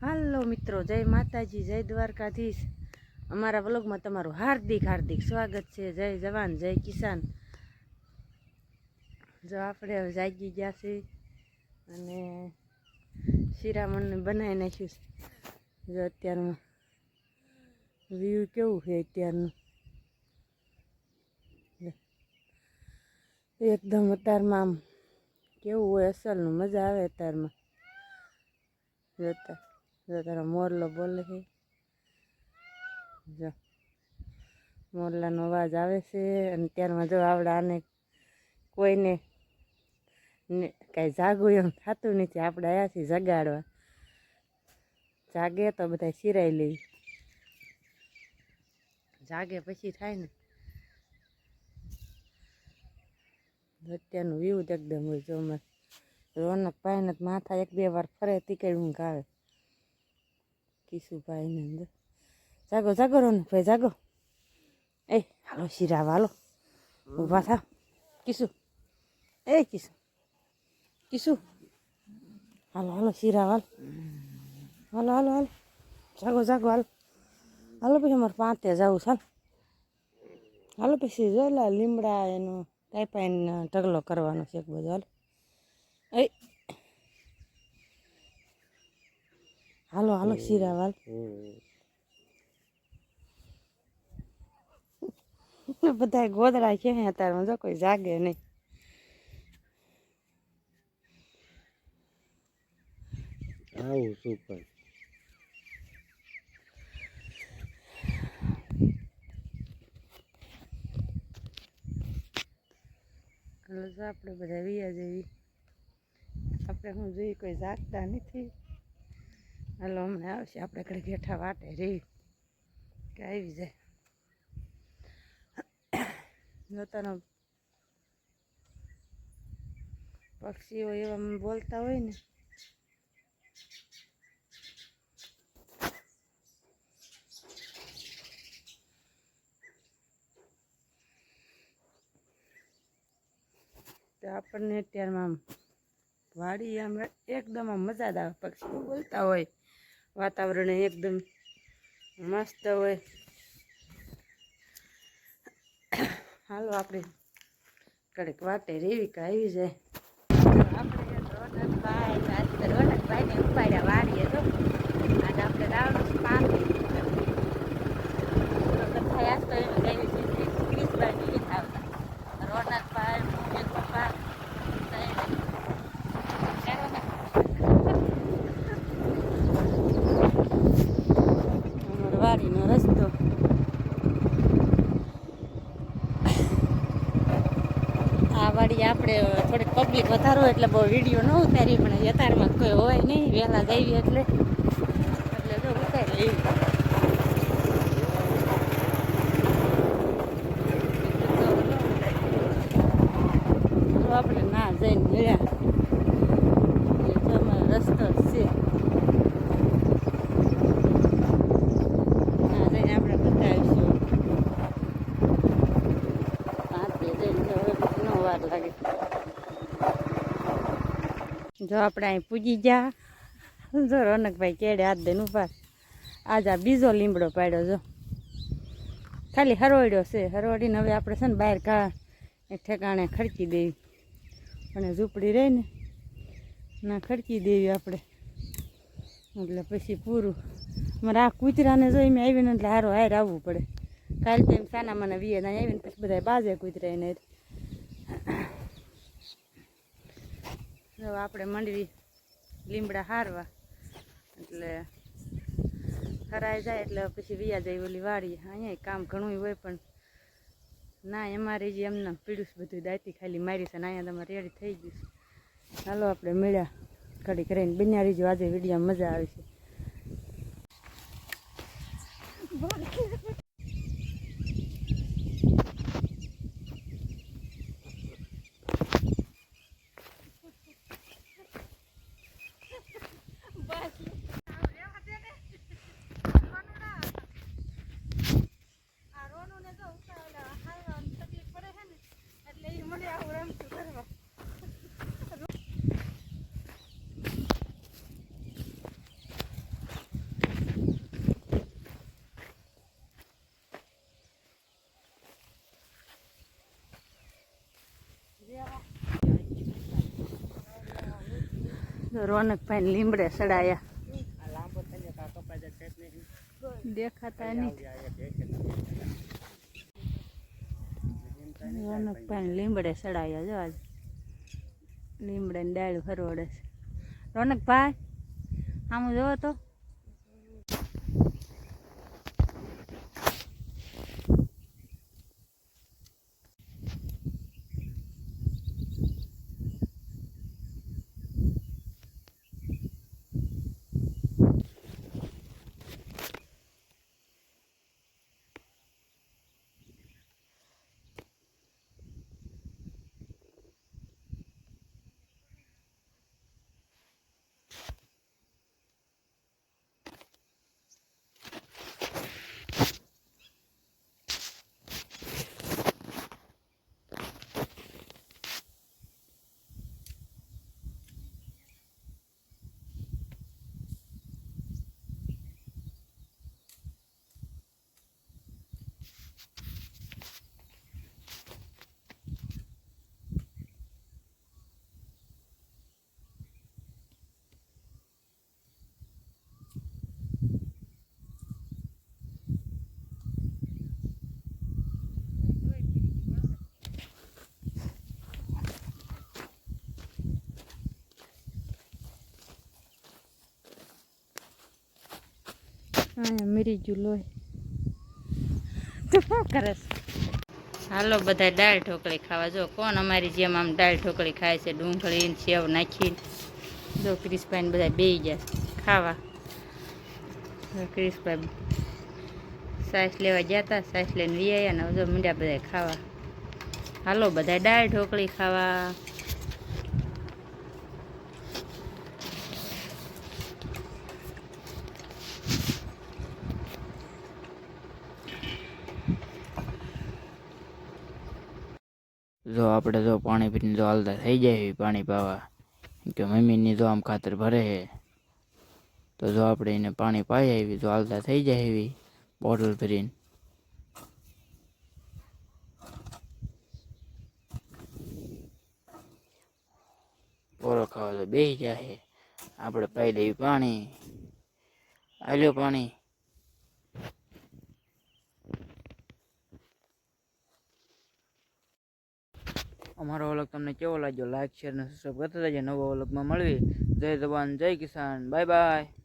હાલો મિત્રો, જય માતાજી, જય દ્વારકાધીશ। અમારા વ્લોગમાં તમારું હાર્દિક હાર્દિક સ્વાગત છે। જય જવાન, જય કિસાન। જો આપણે હવે જાગી ગયા છે અને શિરામણને બનાવી નાખ્યું છે। જો અત્યારમાં વ્યૂ કેવું છે અત્યારનું, એકદમ અત્યારમાં આમ કેવું હોય અસલનું, મજા આવે અત્યારમાં જોતા। જો તારા મોરલો બોલે છે, જો મોરલાનો અવાજ આવે છે। અને ત્યારમાં જો આવડા આને કોઈને કાંઈ જાગવું એમ થતું નથી, આપણે આવ્યા છીએ જગાડવા। જાગે તો બધા સિરાઈ લઈ, જાગે પછી થાય ને। અત્યારનું વ્યૂ જ એકદમ હોય। જો અમારે રોનક ભાઈને માથા એક બે વાર ફરે તીકડ ઊંઘ આવે। કિશુભાઈને અંદર જાગો જાગો રોનકભાઈ જાગો, એ હાલો શિરાવ હાલો, ઊભા થા કિશુ, એ કિશુ કિશુ હાલો હાલો શિરાવ હાલ, હાલો હાલો હાલો જાગો જાગો હાલો હાલો। પછી અમારે પાંતે જવું છે, હાલો પછી જોલા લીમડા એનો કાંઈ ઢગલો કરવાનો છે એક બધો, હાલો એ હાલો હાલો શિરાવ હાલ। બધા ગોદડા છે અત્યારમાં, જો કોઈ જાગે નહીં। આવું સુપર આપણે બધા વિયા જેવી, આપણે હું જોઈ કોઈ જાગતા નથી। હાલો હમણાં આવશે, આપણે કડે ઘેઠા વાટે રહી કે આવી જાય। જોતાનો પક્ષીઓ એવા બોલતા હોય ને, તો આપણને અત્યારમાં આમ વાડી આમ એકદમ આમ મજા જ આવે। પક્ષીઓ બોલતા હોય, વાતાવરણ એકદમ મસ્ત હોય। હાલો આપણે કડક વાટે રેવી કે આવી જાય। આપણે રોનકભાઈને ઉપાડ્યા વાડીએ, તો આજે આપણે રાવણ પાક કથા તો એવી ક્રિશભાઈ નથી આવતા, રોનકભાઈ એક પપ્પા વાડીનો રસ્તો। આ વાડી આપણે થોડીક પબ્લિક વધારે હોય એટલે બહુ વિડીયો ન ઉતારી, પણ અત્યારમાં કોઈ હોય નહીં, વહેલા જઈએ એટલે જો ઉતારી એવી। આપણે ના જઈને મળ્યા એટલે અમારો રસ્તો છે, ના જઈને આપણે બતાવીશું। પાંચે જઈને હવે પછી નો વાર લાગે। જો આપણે અહીં પૂજી ગયા, જો રોનકભાઈ કેડે હાથ દઈને ઉભા। આજ આ બીજો લીમડો પાડ્યો, જો ખાલી હરોડ્યો છે, હરોડીને હવે આપણે છે ને બહાર એક ઠેકાણે ખડકી દેવી, અને ઝૂંપડી રહી ને ના ખડકી દેવી આપણે, એટલે પછી પૂરું। મારે આ કૂતરાને જોઈ મેં આવીને એટલે હારો હાર આવવું પડે। કાલે તો એમ સાના મને વીએ ના આવીને પછી બધા બાજે કૂતરાને આપણે મંડવી લીમડા હારવા, એટલે હરાઈ જાય એટલે પછી વિયા જાય ઓલી વાડી। અહીંયા કામ ઘણું હોય પણ ના, અમારે જે એમને પીડ્યું બધું દાયતી ખાલી મારી છે ને અહીંયા તમારે રેડી થઈ ગયું છે। હાલો આપણે મળ્યા ઘડીક રહીને, બન્યા રહીજો, આજે વિડીયો મજા આવે છે। રોનકભાઈ ને લીમડે સડાયા દેખાતા નહીં. રોનકભાઈ ને લીમડે સડાયા જો આજ લીમડે ને ડાળું હરવડે છે. રોનકભાઈ આમ જોવો તો અહીંયા મરી ગયું લોહી. તું શું કરે છે? હાલો બધા દાળ ઢોકળી ખાવા. જો કોણ અમારી જેમ આમ દાળ ઢોકળી ખાય છે, ડુંગળી ને સેવ નાખીને. જો ક્રિશભાઈ ને બધા બેસી ગયા ખાવા. ક્રિશભાઈ સાસ લેવા ગયા હતા, સાસ લઈને વી આવ્યા ને જો મીંડા બધા ખાવા. હાલો બધા દાળ ઢોકળી ખાવા. જો આપણે જો પાણી પીને જો હાલતા થઈ જાય પાણી પાવા કે મમ્મીની જો આમ ખાતર ભરે છે તો જો આપણે એને પાણી પાઈ આવી જો હાલતા થઈ જાય એવી બોટલ ભરીને પોરો ખાવા તો બેસી જાય આપણે પાઈ દઈએ પાણી. આલ્યો પાણી. અમારો વ્લોગ તમને કેવો લાગ્યો? લાઈક શેર અને સબસ્ક્રાઈબ કરતા રહેજો. નવો વ્લોગમાં મળવી. જય જવાન જય કિસાન. Bye bye.